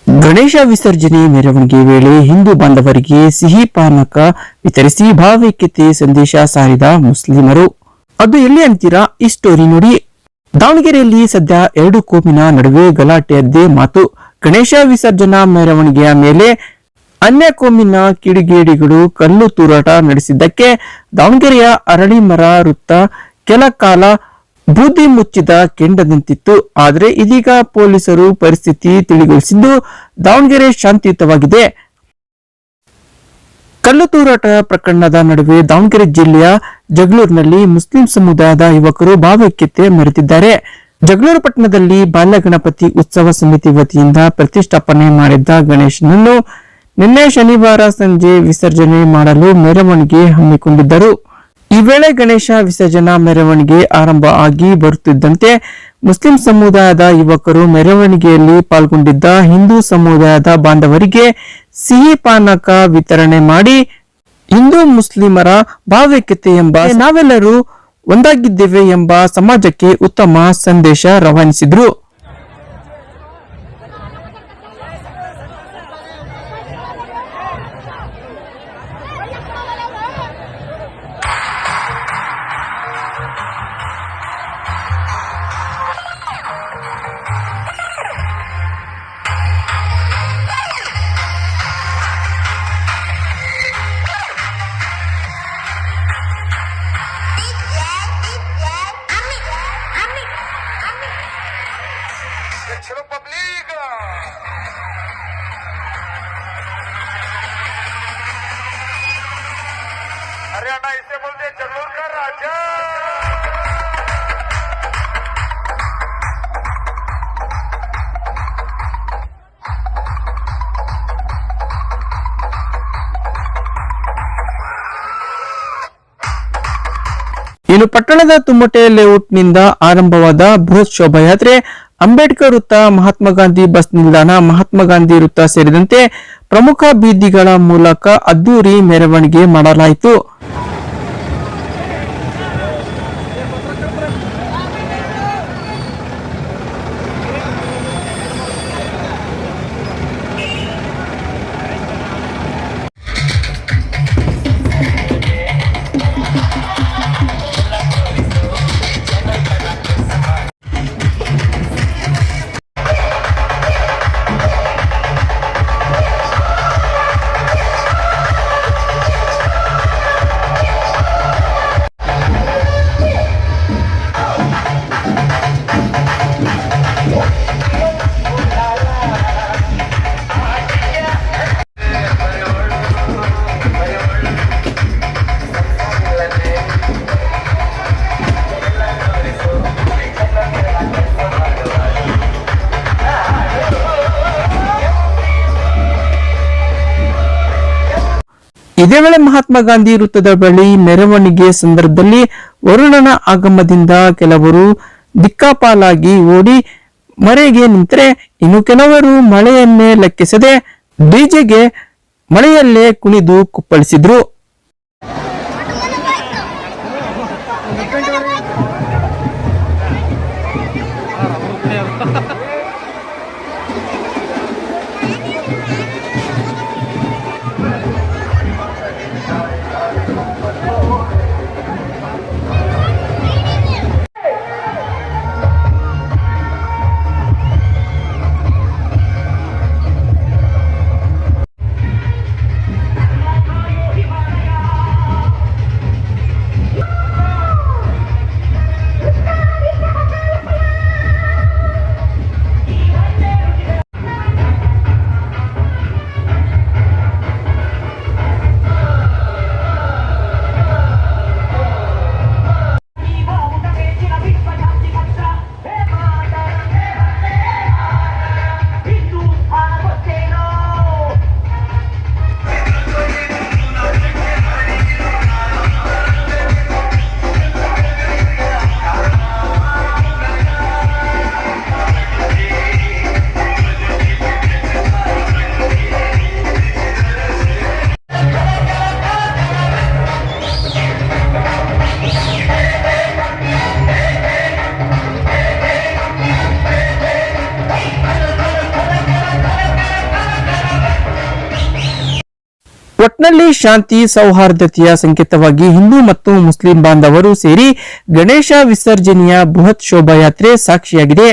ಗಣೇಶ ವಿಸರ್ಜನೆ ಮೆರವಣಿಗೆ ವೇಳೆ ಹಿಂದೂ ಬಾಂಧವರಿಗೆ ಸಿಹಿ ಪಾನಕ ವಿತರಿಸಿ ಭಾವೈಕ್ಯತೆ ಸಂದೇಶ ಸಾರಿದ ಮುಸ್ಲಿಮರು. ಅದು ಎಲ್ಲಿ ಅಂತೀರಾ? ಈ ಸ್ಟೋರಿ ನೋಡಿ. ದಾವಣಗೆರೆಯಲ್ಲಿ ಸದ್ಯ ಎರಡು ಕೋಮಿನ ನಡುವೆ ಗಲಾಟೆಯದ್ದೇ ಮಾತು. ಗಣೇಶ ವಿಸರ್ಜನಾ ಮೆರವಣಿಗೆಯ ಮೇಲೆ ಅನ್ಯ ಕೋಮಿನ ಕಿಡಿಗೇಡಿಗಳು ಕಲ್ಲು ತೂರಾಟ ನಡೆಸಿದ್ದಕ್ಕೆ ದಾವಣಗೆರೆಯ ಅರಳಿಮರ ವೃತ್ತ ಕೆಲ ಕಾಲ ಬೂದಿ ಮುಚ್ಚಿದ ಕೆಂಡದಂತಿತ್ತು. ಆದರೆ ಇದೀಗ ಪೊಲೀಸರು ಪರಿಸ್ಥಿತಿ ತಿಳಿಗೊಳಿಸಿದ್ದು ದಾವಣಗೆರೆ ಶಾಂತಿಯುತವಾಗಿದೆ. ಕಲ್ಲು ತೂರಾಟ ಪ್ರಕರಣದ ನಡುವೆ ದಾವಣಗೆರೆ ಜಿಲ್ಲೆಯ ಜಗಳೂರಿನಲ್ಲಿ ಮುಸ್ಲಿಂ ಸಮುದಾಯದ ಯುವಕರು ಭಾವೈಕ್ಯತೆ ಮೆರೆದಿದ್ದಾರೆ. ಜಗಳೂರು ಪಟ್ಟಣದಲ್ಲಿ ಬಾಲ್ಯ ಗಣಪತಿ ಉತ್ಸವ ಸಮಿತಿ ವತಿಯಿಂದ ಪ್ರತಿಷ್ಠಾಪನೆ ಮಾಡಿದ್ದ ಗಣೇಶನನ್ನು ನಿನ್ನೆ ಶನಿವಾರ ಸಂಜೆ ವಿಸರ್ಜನೆ ಮಾಡಲು ಮೆರವಣಿಗೆ ಹಮ್ಮಿಕೊಂಡಿದ್ದರು. ಈ ವೇಳೆ ಗಣೇಶ ವಿಸರ್ಜನಾ ಮೆರವಣಿಗೆ ಆರಂಭ ಆಗಿ ಬರುತ್ತಿದ್ದಂತೆ ಮುಸ್ಲಿಂ ಸಮುದಾಯದ ಯುವಕರು ಮೆರವಣಿಗೆಯಲ್ಲಿ ಪಾಲ್ಗೊಂಡಿದ್ದ ಹಿಂದೂ ಸಮುದಾಯದ ಬಾಂಧವರಿಗೆ ಸಿಹಿ ಪಾನಕ ವಿತರಣೆ ಮಾಡಿ ಹಿಂದೂ ಮುಸ್ಲಿಮರ ಭಾವೈಕ್ಯತೆ ಎಂಬ ನಾವೆಲ್ಲರೂ ಒಂದಾಗಿದ್ದೇವೆ ಎಂಬ ಸಮಾಜಕ್ಕೆ ಉತ್ತಮ ಸಂದೇಶ ರವಾನಿಸಿದ್ರು. चलो पब्लिक, हरियाणा इसे बोलते जरूर का राजा। ಇನ್ನು ಪಟ್ಟಣದ ತುಮ್ಮಟೆ ಲೇಔಟ್ನಿಂದ ಆರಂಭವಾದ ಬೃಹತ್ ಶೋಭಾಯಾತ್ರೆ ಅಂಬೇಡ್ಕರ್ ವೃತ್ತ, ಮಹಾತ್ಮ ಗಾಂಧಿ ಬಸ್ ನಿಲ್ದಾಣ, ಮಹಾತ್ಮ ಗಾಂಧಿ ವೃತ್ತ ಸೇರಿದಂತೆ ಪ್ರಮುಖ ಬೀದಿಗಳ ಮೂಲಕ ಅದ್ದೂರಿ ಮೆರವಣಿಗೆ ಮಾಡಲಾಯಿತು. ಇದೇ ವೇಳೆ ಮಹಾತ್ಮ ಗಾಂಧಿ ವೃತ್ತದ ಬಳಿ ಮೆರವಣಿಗೆ ಸಂದರ್ಭದಲ್ಲಿ ವರುಣನ ಆಗಮನದಿಂದ ಕೆಲವರು ದಿಕ್ಕಾಪಾಲಾಗಿ ಓಡಿ ಮರೆಗೆ ನಿಂತರೆ, ಇನ್ನು ಕೆಲವರು ಮಳೆಯನ್ನೇ ಲೆಕ್ಕಿಸದೆ ಡಿಜೆಗೆ ಮಳೆಯಲ್ಲೇ ಕುಣಿದು ಕುಪ್ಪಳಿಸಿದ್ರು. ಒಟ್ನಲ್ಲಿ ಶಾಂತಿ ಸೌಹಾರ್ದತೆಯ ಸಂಕೇತವಾಗಿ ಹಿಂದೂ ಮತ್ತು ಮುಸ್ಲಿಂ ಬಾಂಧವರು ಸೇರಿ ಗಣೇಶ ವಿಸರ್ಜನೆಯ ಬೃಹತ್ ಶೋಭಾಯಾತ್ರೆ ಸಾಕ್ಷಿಯಾಗಿದೆ.